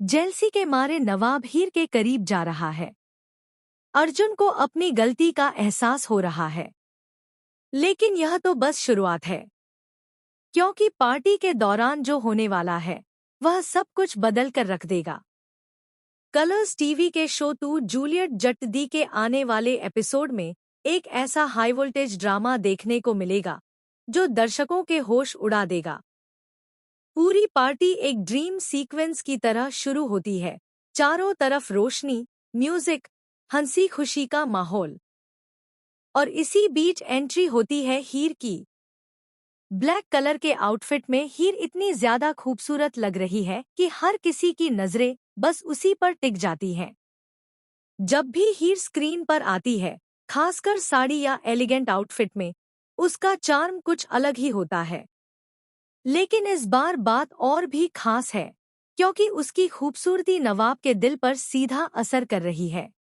Jealousy के मारे नवाब हीर के करीब जा रहा है। अर्जुन को अपनी गलती का एहसास हो रहा है, लेकिन यह तो बस शुरुआत है, क्योंकि पार्टी के दौरान जो होने वाला है वह सब कुछ बदल कर रख देगा। कलर्स टीवी के शो टू जूलियट जट्टी के आने वाले एपिसोड में एक ऐसा हाई वोल्टेज ड्रामा देखने को मिलेगा जो दर्शकों के होश उड़ा देगा। पूरी पार्टी एक ड्रीम सीक्वेंस की तरह शुरू होती है। चारों तरफ रोशनी, म्यूजिक, हंसी खुशी का माहौल, और इसी बीच एंट्री होती है हीर की। ब्लैक कलर के आउटफिट में हीर इतनी ज्यादा खूबसूरत लग रही है कि हर किसी की नजरें बस उसी पर टिक जाती हैं। जब भी हीर स्क्रीन पर आती है, खासकर साड़ी या एलिगेंट आउटफिट में, उसका चार्म कुछ अलग ही होता है। लेकिन इस बार बात और भी खास है, क्योंकि उसकी खूबसूरती नवाब के दिल पर सीधा असर कर रही है।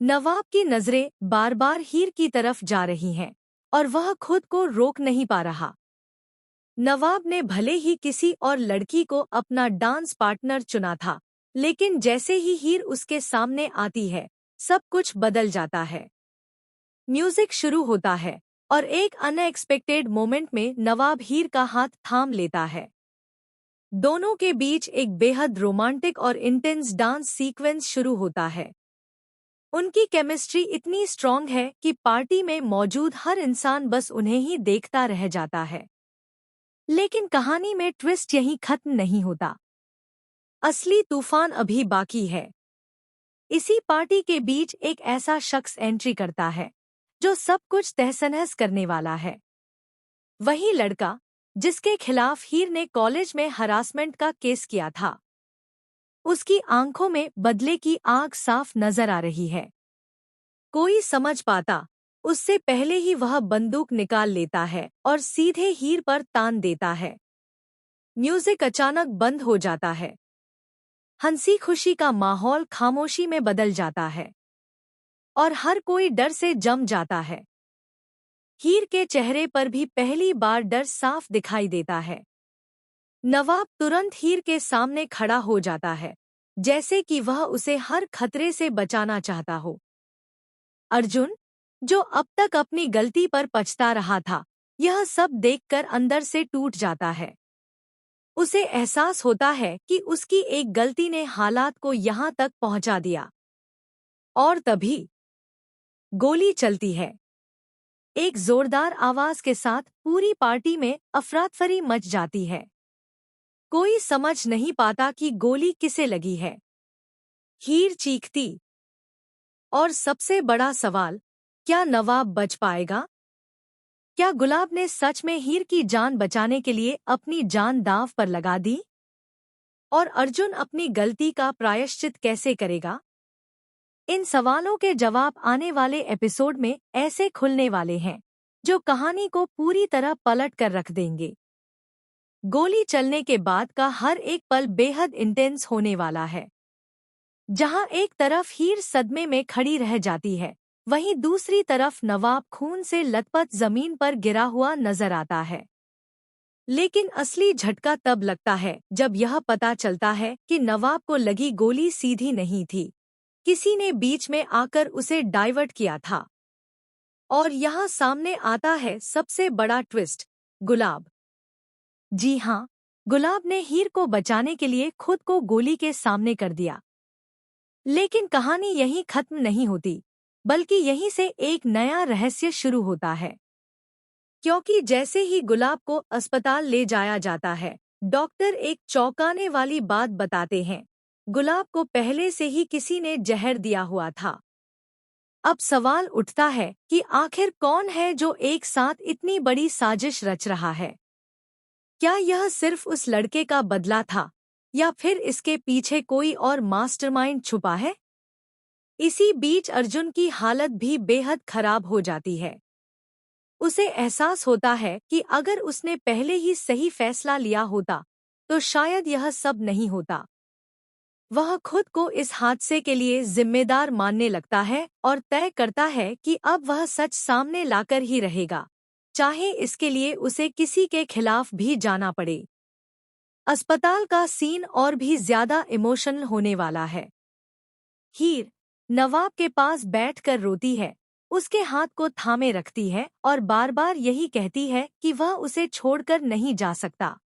नवाब की नजरें बार बार हीर की तरफ जा रही हैं, और वह खुद को रोक नहीं पा रहा। नवाब ने भले ही किसी और लड़की को अपना डांस पार्टनर चुना था, लेकिन जैसे ही हीर उसके सामने आती है, सब कुछ बदल जाता है। म्यूजिक शुरू होता है, और एक अनएक्सपेक्टेड मोमेंट में नवाब हीर का हाथ थाम लेता है। दोनों के बीच एक बेहद रोमांटिक और इंटेंस डांस सीक्वेंस शुरू होता है। उनकी केमिस्ट्री इतनी स्ट्रॉन्ग है कि पार्टी में मौजूद हर इंसान बस उन्हें ही देखता रह जाता है। लेकिन कहानी में ट्विस्ट यहीं खत्म नहीं होता। असली तूफान अभी बाकी है। इसी पार्टी के बीच एक ऐसा शख्स एंट्री करता है जो सब कुछ तहस-नहस करने वाला है। वही लड़का जिसके खिलाफ हीर ने कॉलेज में हरासमेंट का केस किया था। उसकी आंखों में बदले की आग साफ नजर आ रही है। कोई समझ पाता उससे पहले ही वह बंदूक निकाल लेता है और सीधे हीर पर तान देता है। म्यूजिक अचानक बंद हो जाता है। हंसी खुशी का माहौल खामोशी में बदल जाता है, और हर कोई डर से जम जाता है। हीर के चेहरे पर भी पहली बार डर साफ दिखाई देता है। नवाब तुरंत हीर के सामने खड़ा हो जाता है, जैसे कि वह उसे हर खतरे से बचाना चाहता हो। अर्जुन, जो अब तक अपनी गलती पर पछता रहा था, यह सब देखकर अंदर से टूट जाता है। उसे एहसास होता है कि उसकी एक गलती ने हालात को यहाँ तक पहुँचा दिया। और तभी गोली चलती है। एक जोरदार आवाज के साथ पूरी पार्टी में अफरातफरी मच जाती है। कोई समझ नहीं पाता कि गोली किसे लगी है। हीर चीखती। और सबसे बड़ा सवाल, क्या नवाब बच पाएगा? क्या गुलाब ने सच में हीर की जान बचाने के लिए अपनी जान दांव पर लगा दी? और अर्जुन अपनी गलती का प्रायश्चित कैसे करेगा? इन सवालों के जवाब आने वाले एपिसोड में ऐसे खुलने वाले हैं जो कहानी को पूरी तरह पलट कर रख देंगे। गोली चलने के बाद का हर एक पल बेहद इंटेंस होने वाला है। जहां एक तरफ हीर सदमे में खड़ी रह जाती है, वहीं दूसरी तरफ नवाब खून से लथपथ जमीन पर गिरा हुआ नजर आता है। लेकिन असली झटका तब लगता है जब यह पता चलता है कि नवाब को लगी गोली सीधी नहीं थी। किसी ने बीच में आकर उसे डाइवर्ट किया था। और यहाँ सामने आता है सबसे बड़ा ट्विस्ट, गुलाब। जी हाँ, गुलाब ने हीर को बचाने के लिए खुद को गोली के सामने कर दिया। लेकिन कहानी यहीं खत्म नहीं होती, बल्कि यहीं से एक नया रहस्य शुरू होता है। क्योंकि जैसे ही गुलाब को अस्पताल ले जाया जाता है, डॉक्टर एक चौंकाने वाली बात बताते हैं। गुलाब को पहले से ही किसी ने जहर दिया हुआ था। अब सवाल उठता है कि आखिर कौन है जो एक साथ इतनी बड़ी साजिश रच रहा है? क्या यह सिर्फ उस लड़के का बदला था, या फिर इसके पीछे कोई और मास्टरमाइंड छुपा है? इसी बीच अर्जुन की हालत भी बेहद खराब हो जाती है। उसे एहसास होता है कि अगर उसने पहले ही सही फैसला लिया होता, तो शायद यह सब नहीं होता। वह खुद को इस हादसे के लिए जिम्मेदार मानने लगता है और तय करता है कि अब वह सच सामने लाकर ही रहेगा, चाहे इसके लिए उसे किसी के खिलाफ भी जाना पड़े। अस्पताल का सीन और भी ज्यादा इमोशनल होने वाला है। हीर नवाब के पास बैठकर रोती है, उसके हाथ को थामे रखती है और बार बार यही कहती है कि वह उसे छोड़कर नहीं जा सकता।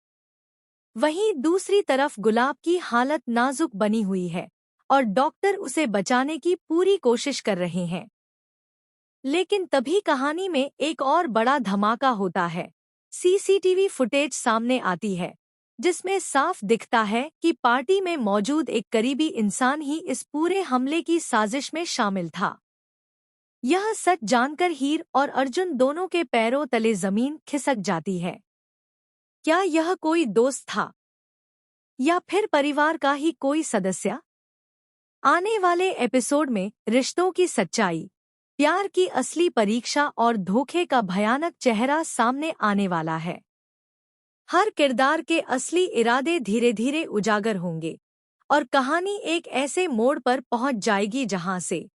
वहीं दूसरी तरफ गुलाब की हालत नाजुक बनी हुई है और डॉक्टर उसे बचाने की पूरी कोशिश कर रहे हैं। लेकिन तभी कहानी में एक और बड़ा धमाका होता है। सीसीटीवी फुटेज सामने आती है, जिसमें साफ दिखता है कि पार्टी में मौजूद एक करीबी इंसान ही इस पूरे हमले की साजिश में शामिल था। यह सच जानकर हीर और अर्जुन दोनों के पैरों तले जमीन खिसक जाती है। क्या यह कोई दोस्त था या फिर परिवार का ही कोई सदस्य? आने वाले एपिसोड में रिश्तों की सच्चाई, प्यार की असली परीक्षा और धोखे का भयानक चेहरा सामने आने वाला है। हर किरदार के असली इरादे धीरे धीरे उजागर होंगे और कहानी एक ऐसे मोड़ पर पहुंच जाएगी जहां से